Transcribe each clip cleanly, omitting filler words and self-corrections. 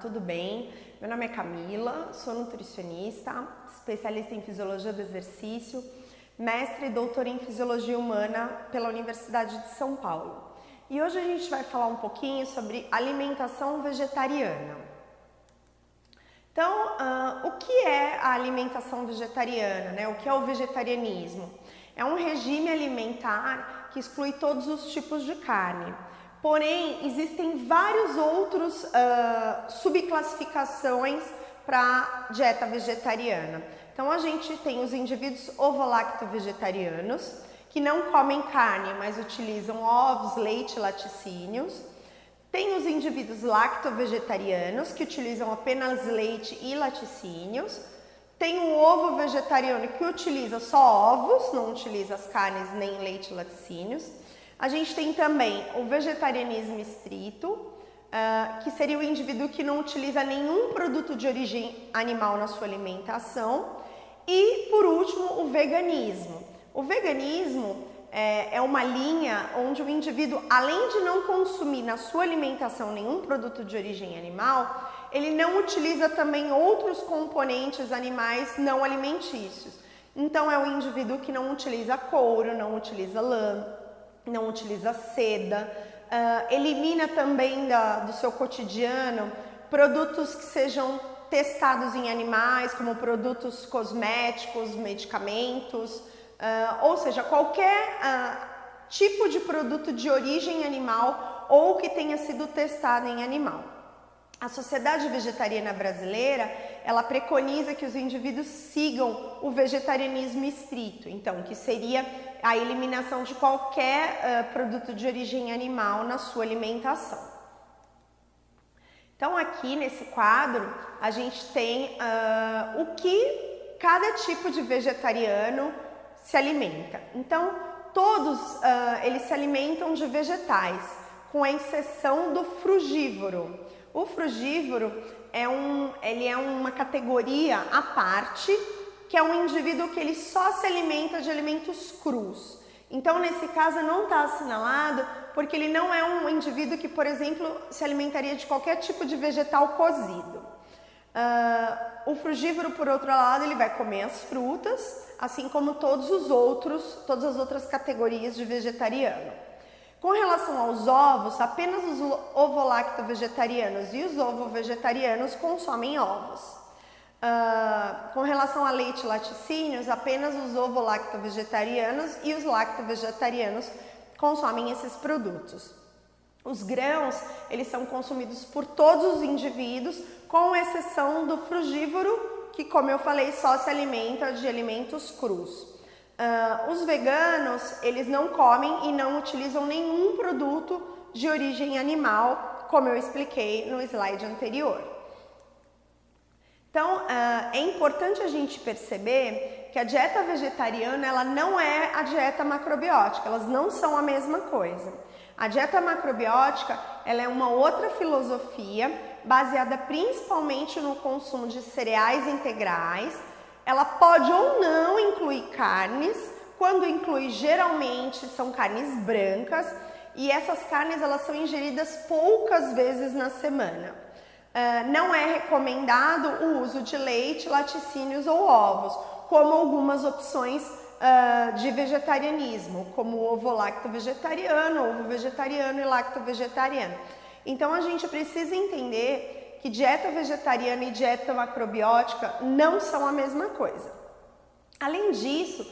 tudo bem? Meu nome é Camila, sou nutricionista, especialista em fisiologia do exercício, mestre e doutora em fisiologia humana pela Universidade de São Paulo. E hoje a gente vai falar um pouquinho sobre alimentação vegetariana. Então, o que é a alimentação vegetariana, né? O que é o vegetarianismo? É um regime alimentar que exclui todos os tipos de carne. Porém, existem vários outros subclassificações para dieta vegetariana. Então, a gente tem os indivíduos ovo-lacto-vegetarianos, que não comem carne, mas utilizam ovos, leite e laticínios. Tem os indivíduos lacto-vegetarianos, que utilizam apenas leite e laticínios. Tem o ovo vegetariano, que utiliza só ovos, não utiliza as carnes nem leite e laticínios. A gente tem também o vegetarianismo estrito, que seria o indivíduo que não utiliza nenhum produto de origem animal na sua alimentação. E, por último, o veganismo. O veganismo é uma linha onde o indivíduo, além de não consumir na sua alimentação nenhum produto de origem animal, ele não utiliza também outros componentes animais não alimentícios. Então, é o indivíduo que não utiliza couro, não utiliza lã, não utiliza seda, elimina também do seu cotidiano produtos que sejam testados em animais, como produtos cosméticos, medicamentos, ou seja, qualquer tipo de produto de origem animal ou que tenha sido testado em animal. A Sociedade Vegetariana Brasileira, ela preconiza que os indivíduos sigam o vegetarianismo estrito, então, que seria a eliminação de qualquer produto de origem animal na sua alimentação. Então, aqui nesse quadro, a gente tem o que cada tipo de vegetariano se alimenta. Então, todos eles se alimentam de vegetais, com exceção do frugívoro. O frugívoro ele é uma categoria à parte, que é um indivíduo que ele só se alimenta de alimentos crus. Então, nesse caso, não está assinalado porque ele não é um indivíduo que, por exemplo, se alimentaria de qualquer tipo de vegetal cozido. O frugívoro, por outro lado, ele vai comer as frutas, assim como todas as outras categorias de vegetariano. Com relação aos ovos, apenas os ovo-lacto-vegetarianos e os ovo-vegetarianos consomem ovos. Com relação a leite e laticínios, apenas os ovo-lacto-vegetarianos e os lacto-vegetarianos consomem esses produtos. Os grãos, eles são consumidos por todos os indivíduos, com exceção do frugívoro, que, como eu falei, só se alimenta de alimentos crus. Os veganos, eles não comem e não utilizam nenhum produto de origem animal, como eu expliquei no slide anterior. Então, é importante a gente perceber que a dieta vegetariana, ela não é a dieta macrobiótica, elas não são a mesma coisa. A dieta macrobiótica, ela é uma outra filosofia, baseada principalmente no consumo de cereais integrais. Ela pode ou não incluir carnes, quando inclui, geralmente são carnes brancas, e essas carnes elas são ingeridas poucas vezes na semana. Não é recomendado o uso de leite, laticínios ou ovos, como algumas opções de vegetarianismo, como o ovo-lacto-vegetariano, ovo-vegetariano e lacto-vegetariano. Então, a gente precisa entender que dieta vegetariana e dieta macrobiótica não são a mesma coisa. Além disso,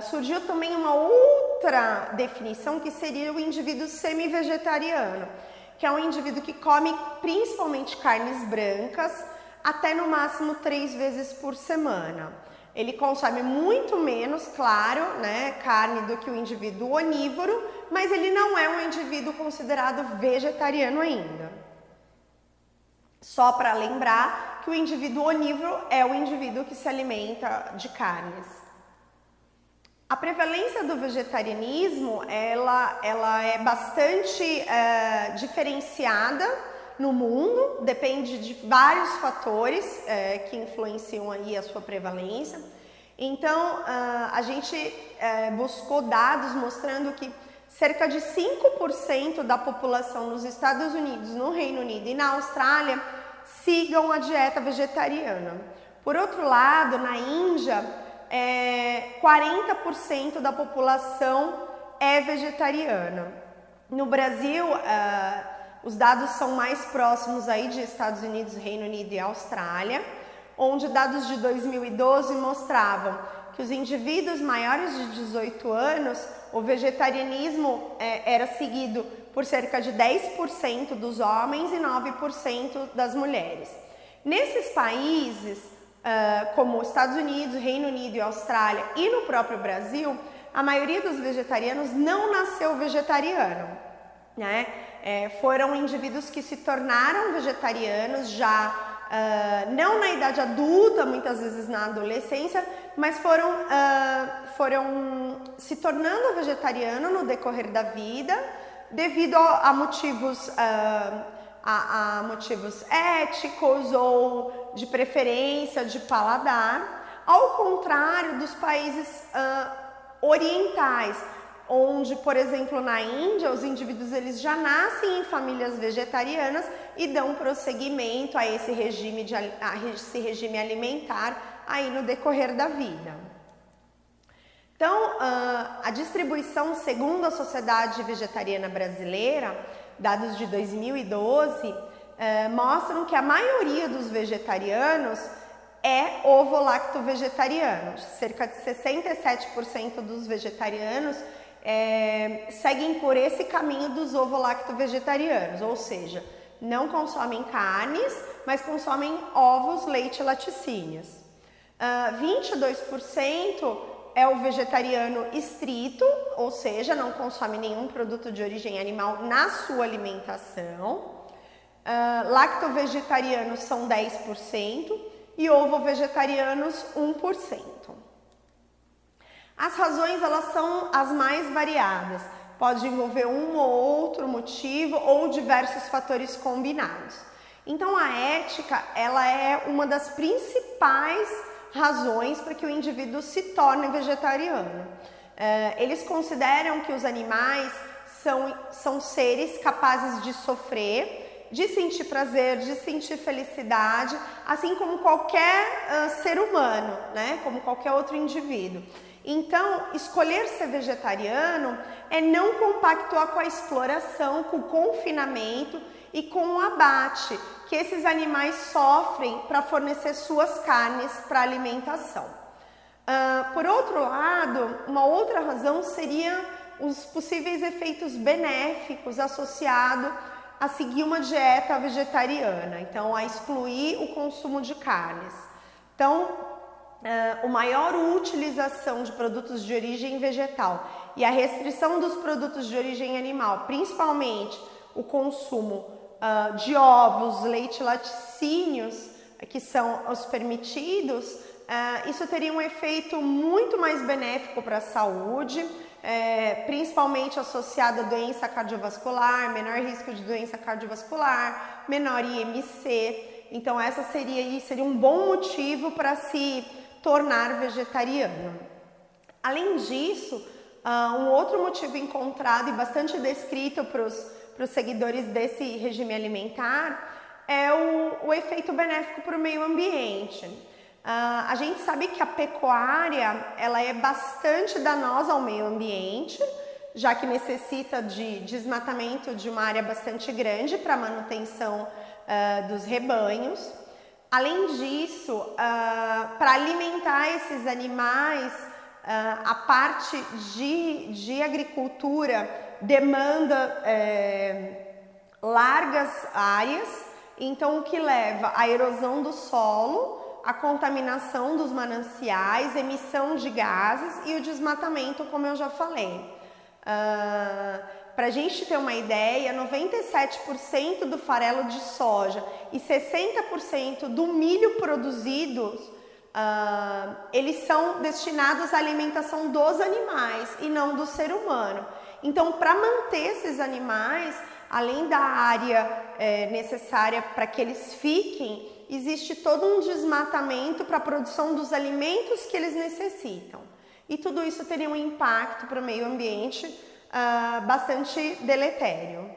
surgiu também uma outra definição que seria o indivíduo semi-vegetariano, que é um indivíduo que come principalmente carnes brancas, até no máximo 3 vezes por semana. Ele consome muito menos, claro, né, carne do que o indivíduo onívoro, mas ele não é um indivíduo considerado vegetariano ainda. Só para lembrar que o indivíduo onívoro é o indivíduo que se alimenta de carnes. A prevalência do vegetarianismo, ela é bastante diferenciada no mundo, depende de vários fatores que influenciam aí a sua prevalência. Então, a gente buscou dados mostrando que cerca de 5% da população nos Estados Unidos, no Reino Unido e na Austrália sigam a dieta vegetariana. Por outro lado, na Índia, 40% da população é vegetariana. No Brasil, os dados são mais próximos aí de Estados Unidos, Reino Unido e Austrália, onde dados de 2012 mostravam que os indivíduos maiores de 18 anos, o vegetarianismo era seguido por cerca de 10% dos homens e 9% das mulheres. Nesses países, como Estados Unidos, Reino Unido e Austrália e no próprio Brasil, a maioria dos vegetarianos não nasceu vegetariano, né? Foram indivíduos que se tornaram vegetarianos já não na idade adulta, muitas vezes na adolescência, mas foram se tornando vegetariano no decorrer da vida, devido a motivos motivos éticos ou de preferência, de paladar, ao contrário dos países orientais, onde, por exemplo, na Índia, os indivíduos eles já nascem em famílias vegetarianas e dão prosseguimento a esse regime alimentar aí no decorrer da vida. Então, a distribuição segundo a Sociedade Vegetariana Brasileira, dados de 2012, mostram que a maioria dos vegetarianos é ovo-lacto-vegetariano. Cerca de 67% dos vegetarianos seguem por esse caminho dos ovo-lacto-vegetarianos, ou seja, não consomem carnes, mas consomem ovos, leite e laticínios. 22% é o vegetariano estrito, ou seja, não consome nenhum produto de origem animal na sua alimentação. Lacto-vegetarianos são 10% e ovo-vegetarianos 1%. As razões elas são as mais variadas, pode envolver um ou outro motivo ou diversos fatores combinados. Então a ética ela é uma das principais razões para que o indivíduo se torne vegetariano. Eles consideram que os animais são seres capazes de sofrer, de sentir prazer, de sentir felicidade, assim como qualquer ser humano, né? Como qualquer outro indivíduo. Então, escolher ser vegetariano é não compactuar com a exploração, com o confinamento e com o abate que esses animais sofrem para fornecer suas carnes para alimentação. Por outro lado, uma outra razão seria os possíveis efeitos benéficos associados a seguir uma dieta vegetariana, então a excluir o consumo de carnes. Então, a maior utilização de produtos de origem vegetal e a restrição dos produtos de origem animal, principalmente o consumo de ovos, leite e laticínios, que são os permitidos, isso teria um efeito muito mais benéfico para a saúde, principalmente associado a doença cardiovascular, menor risco de doença cardiovascular, menor IMC. Então essa seria um bom motivo para se tornar vegetariano. Além disso, um outro motivo encontrado e bastante descrito para os seguidores desse regime alimentar é o efeito benéfico para o meio ambiente. A gente sabe que a pecuária ela é bastante danosa ao meio ambiente, já que necessita de desmatamento de uma área bastante grande para a manutenção dos rebanhos. Além disso, para alimentar esses animais, a parte de agricultura demanda largas áreas, então o que leva à erosão do solo, a contaminação dos mananciais, emissão de gases e o desmatamento, como eu já falei. Para a gente ter uma ideia, 97% do farelo de soja e 60% do milho produzidos, eles são destinados à alimentação dos animais e não do ser humano. Então, para manter esses animais, além da área necessária para que eles fiquem, existe todo um desmatamento para a produção dos alimentos que eles necessitam. E tudo isso teria um impacto para o meio ambiente bastante deletério.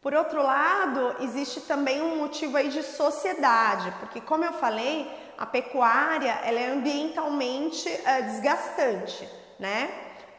Por outro lado, existe também um motivo aí de sociedade, porque como eu falei, a pecuária ela é ambientalmente desgastante, né?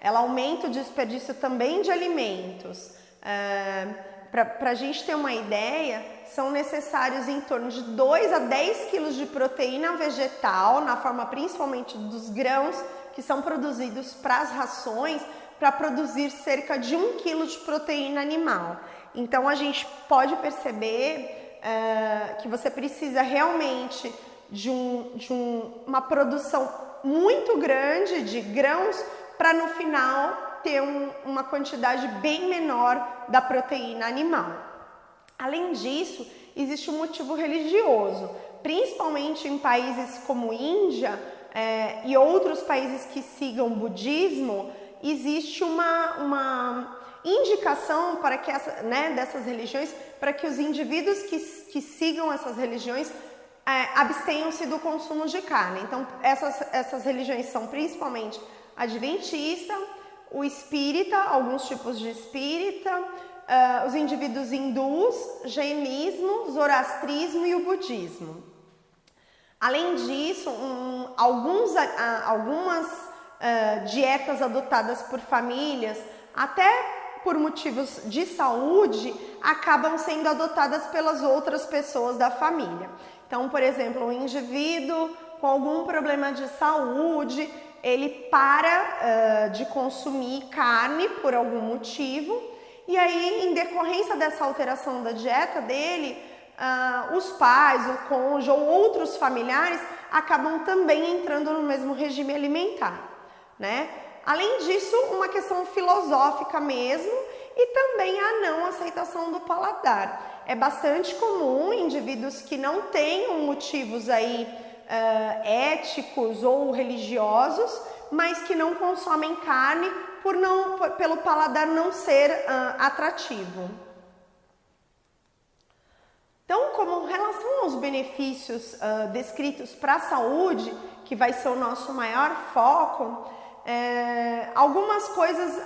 Ela aumenta o desperdício também de alimentos. Para a gente ter uma ideia, são necessários em torno de 2 a 10 quilos de proteína vegetal, na forma principalmente dos grãos, que são produzidos para as rações, para produzir cerca de 1 quilo de proteína animal. Então a gente pode perceber que você precisa realmente de uma produção muito grande de grãos para no final ter uma quantidade bem menor da proteína animal. Além disso, existe um motivo religioso, principalmente em países como Índia e outros países que sigam o budismo, existe uma indicação para que dessas religiões, para que os indivíduos que sigam essas religiões abstenham-se do consumo de carne. Então, essas religiões são principalmente adventista, o espírita, alguns tipos de espírita, os indivíduos hindus, jainismo, zoroastrismo e o budismo. Além disso, algumas dietas adotadas por famílias, até por motivos de saúde, acabam sendo adotadas pelas outras pessoas da família. Então, por exemplo, um indivíduo com algum problema de saúde, ele para de consumir carne por algum motivo, e aí, em decorrência dessa alteração da dieta dele, os pais, o cônjuge ou outros familiares acabam também entrando no mesmo regime alimentar, né? Além disso, uma questão filosófica mesmo e também a não aceitação do paladar. É bastante comum indivíduos que não tenham motivos aí éticos ou religiosos, mas que não consomem carne pelo paladar não ser atrativo. Então, como relação aos benefícios descritos para a saúde, que vai ser o nosso maior foco, algumas coisas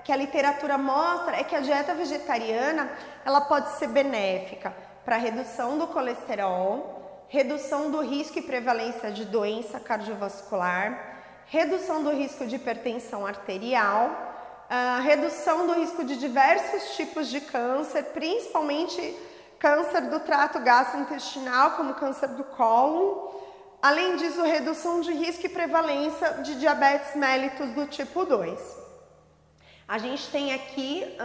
que a literatura mostra é que a dieta vegetariana ela pode ser benéfica para redução do colesterol, redução do risco e prevalência de doença cardiovascular, redução do risco de hipertensão arterial, redução do risco de diversos tipos de câncer, principalmente câncer do trato gastrointestinal, como câncer do cólon. Além disso, redução de risco e prevalência de diabetes mellitus do tipo 2. A gente tem aqui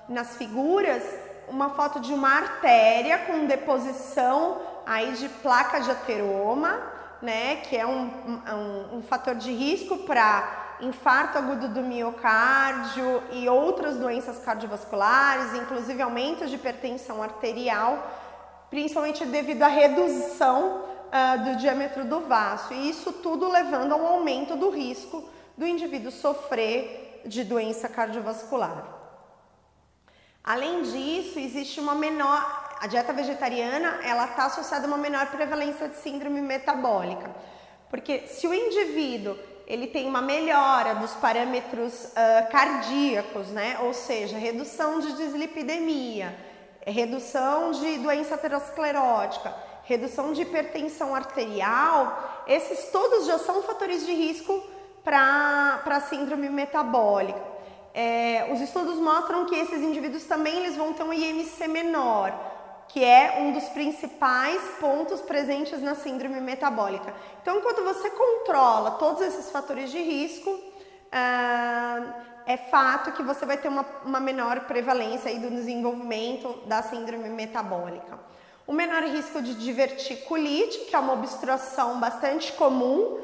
nas figuras uma foto de uma artéria com deposição aí de placa de ateroma, né, que é um fator de risco para infarto agudo do miocárdio e outras doenças cardiovasculares, inclusive aumento de hipertensão arterial, principalmente devido à redução do diâmetro do vaso, e isso tudo levando ao aumento do risco do indivíduo sofrer de doença cardiovascular. Além disso, existe a dieta vegetariana, ela está associada a uma menor prevalência de síndrome metabólica, porque se o indivíduo ele tem uma melhora dos parâmetros cardíacos, né, ou seja, redução de dislipidemia, redução de doença aterosclerótica, redução de hipertensão arterial, esses todos já são fatores de risco para síndrome metabólica. Os estudos mostram que esses indivíduos também eles vão ter um IMC menor, que é um dos principais pontos presentes na síndrome metabólica. Então, enquanto você controla todos esses fatores de risco, é fato que você vai ter uma menor prevalência aí do desenvolvimento da síndrome metabólica. O menor risco de diverticulite, que é uma obstrução bastante comum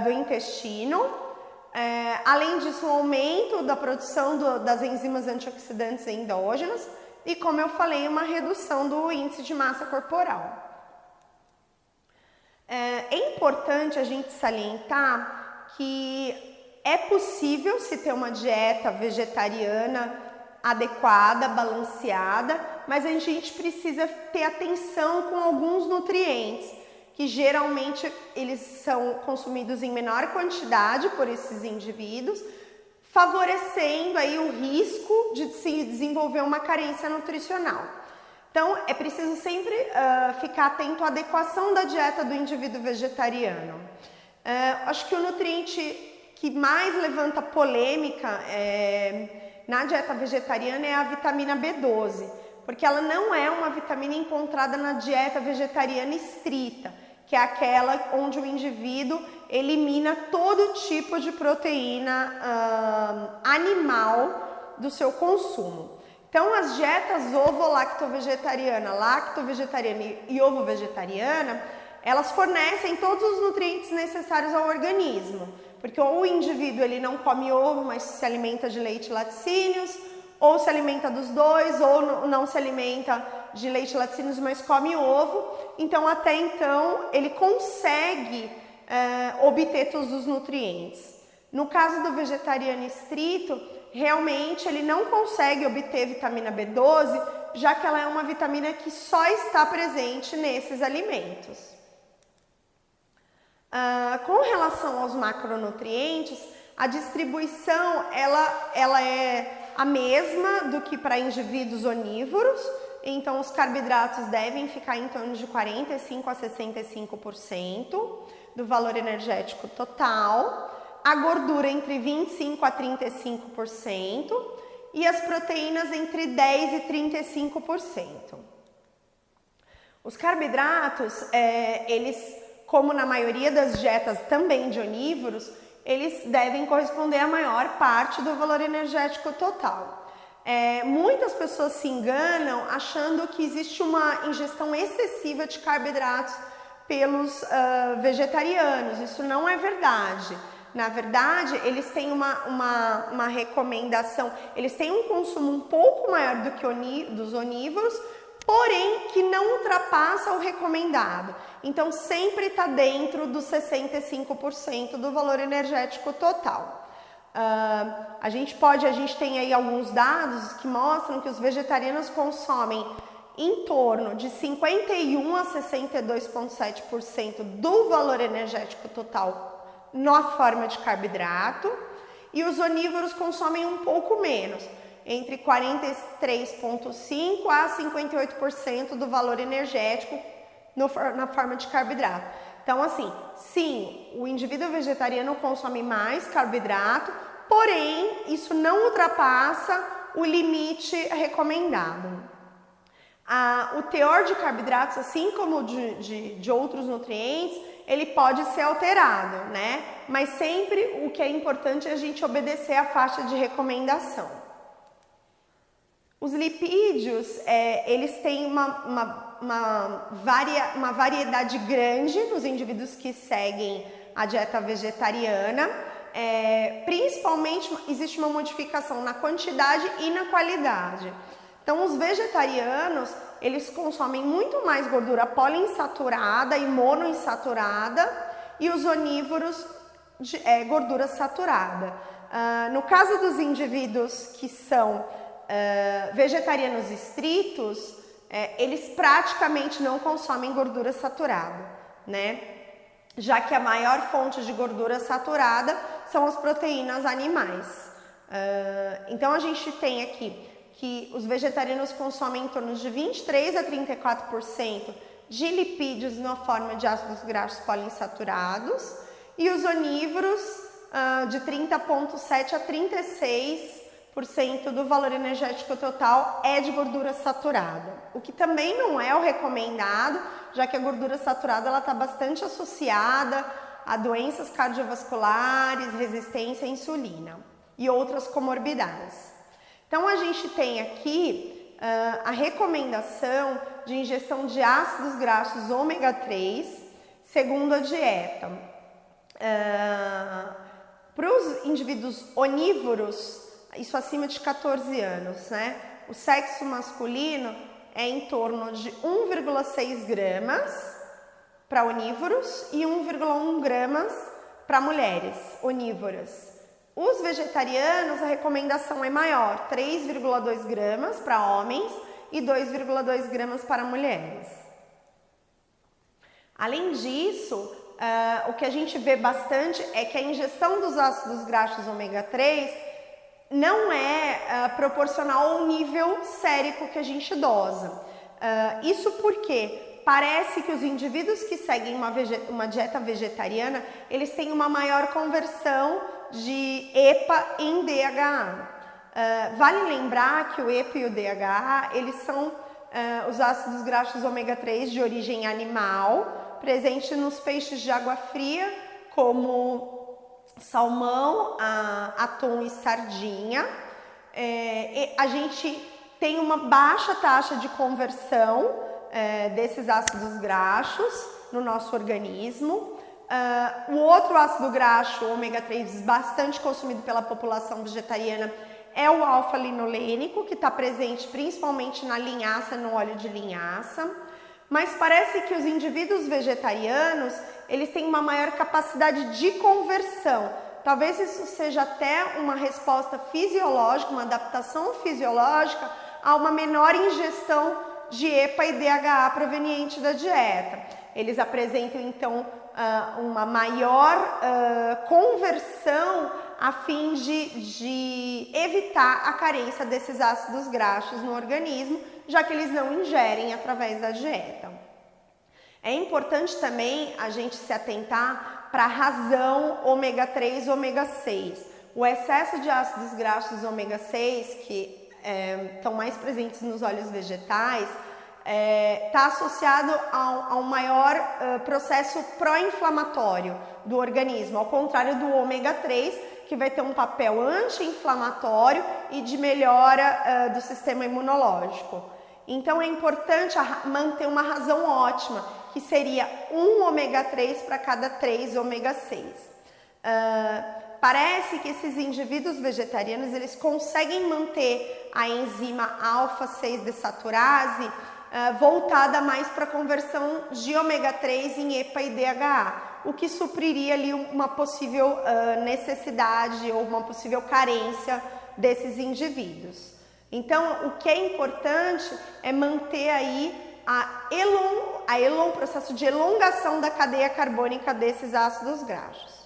do intestino. Além disso, o aumento da produção das enzimas antioxidantes endógenas e, como eu falei, uma redução do índice de massa corporal. É importante a gente salientar que é possível se ter uma dieta vegetariana adequada, balanceada, mas a gente precisa ter atenção com alguns nutrientes, que geralmente eles são consumidos em menor quantidade por esses indivíduos, favorecendo aí o risco de se desenvolver uma carência nutricional. Então, é preciso sempre ficar atento à adequação da dieta do indivíduo vegetariano. Acho que o nutriente que mais levanta polêmica na dieta vegetariana é a vitamina B12, porque ela não é uma vitamina encontrada na dieta vegetariana estrita, que é aquela onde o indivíduo elimina todo tipo de proteína animal do seu consumo. Então, as dietas ovo-lacto-vegetariana, lacto-vegetariana e ovo-vegetariana, elas fornecem todos os nutrientes necessários ao organismo, porque ou o indivíduo ele não come ovo, mas se alimenta de leite e laticínios, ou se alimenta dos dois, ou não se alimenta de leite e laticínios, mas come ovo. Então, até então, ele consegue obter todos os nutrientes. No caso do vegetariano estrito, realmente ele não consegue obter vitamina B12, já que ela é uma vitamina que só está presente nesses alimentos. Com relação aos macronutrientes, a distribuição ela é a mesma do que para indivíduos onívoros, então os carboidratos devem ficar em torno de 45% a 65% do valor energético total, a gordura entre 25% a 35% e as proteínas entre 10% e 35%. Os carboidratos, eles, como na maioria das dietas também de onívoros, eles devem corresponder à maior parte do valor energético total. Muitas pessoas se enganam achando que existe uma ingestão excessiva de carboidratos pelos vegetarianos. Isso não é verdade. Na verdade, eles têm uma recomendação, eles têm um consumo um pouco maior do que dos onívoros, porém que não ultrapassa o recomendado. Então, sempre está dentro dos 65% do valor energético total. A gente tem aí alguns dados que mostram que os vegetarianos consomem em torno de 51% a 62,7% do valor energético total na forma de carboidrato, e os onívoros consomem um pouco menos, entre 43,5% a 58% do valor energético na forma de carboidrato. Então, assim, sim, o indivíduo vegetariano consome mais carboidrato, porém, isso não ultrapassa o limite recomendado. O teor de carboidratos, assim como de outros nutrientes, ele pode ser alterado, né? Mas sempre o que é importante é a gente obedecer à faixa de recomendação. Os lipídios, eles têm uma variedade grande nos indivíduos que seguem a dieta vegetariana. Principalmente existe uma modificação na quantidade e na qualidade. Então, os vegetarianos, eles consomem muito mais gordura poliinsaturada e monoinsaturada, e os onívoros, gordura saturada. No caso dos indivíduos que são vegetarianos estritos, eles praticamente não consomem gordura saturada, né? Já que a maior fonte de gordura saturada são as proteínas animais. Então, a gente tem aqui que os vegetarianos consomem em torno de 23% a 34% de lipídios na forma de ácidos graxos poliinsaturados, e os onívoros de 30,7% a 36% do valor energético total é de gordura saturada, o que também não é o recomendado, já que a gordura saturada está bastante associada a doenças cardiovasculares, resistência à insulina e outras comorbidades. Então, a gente tem aqui a recomendação de ingestão de ácidos graxos ômega 3, segundo a dieta. Para os indivíduos onívoros, isso acima de 14 anos, né? O sexo masculino é em torno de 1,6 gramas para onívoros e 1,1 gramas para mulheres onívoras. Os vegetarianos, a recomendação é maior, 3,2 gramas para homens e 2,2 gramas para mulheres. Além disso, o que a gente vê bastante é que a ingestão dos ácidos graxos ômega 3, não é proporcional ao nível sérico que a gente dosa. Isso porque parece que os indivíduos que seguem uma dieta vegetariana, eles têm uma maior conversão de EPA em DHA. Vale lembrar que o EPA e o DHA, eles são os ácidos graxos ômega 3 de origem animal, presentes nos peixes de água fria, como salmão, atum e sardinha. A gente tem uma baixa taxa de conversão desses ácidos graxos no nosso organismo. O outro ácido graxo, ômega 3, bastante consumido pela população vegetariana, é o alfa-linolênico, que está presente principalmente na linhaça, no óleo de linhaça. Mas parece que os indivíduos vegetarianos, eles têm uma maior capacidade de conversão. Talvez isso seja até uma resposta fisiológica, uma adaptação fisiológica a uma menor ingestão de EPA e DHA proveniente da dieta. Eles apresentam então uma maior conversão a fim de evitar a carência desses ácidos graxos no organismo, já que eles não ingerem através da dieta. É importante também a gente se atentar para a razão ômega 3 e ômega 6. O excesso de ácidos graxos ômega 6, que estão mais presentes nos óleos vegetais, está associado a um maior processo pró-inflamatório do organismo, ao contrário do ômega 3, que vai ter um papel anti-inflamatório e de melhora do sistema imunológico. Então é importante manter uma razão ótima, que seria um ômega 3 para cada 3 ômega 6. Parece que esses indivíduos vegetarianos, eles conseguem manter a enzima alfa-6 desaturase voltada mais para a conversão de ômega 3 em EPA e DHA, o que supriria ali uma possível necessidade ou uma possível carência desses indivíduos. Então, o que é importante é manter aí o processo de elongação da cadeia carbônica desses ácidos graxos.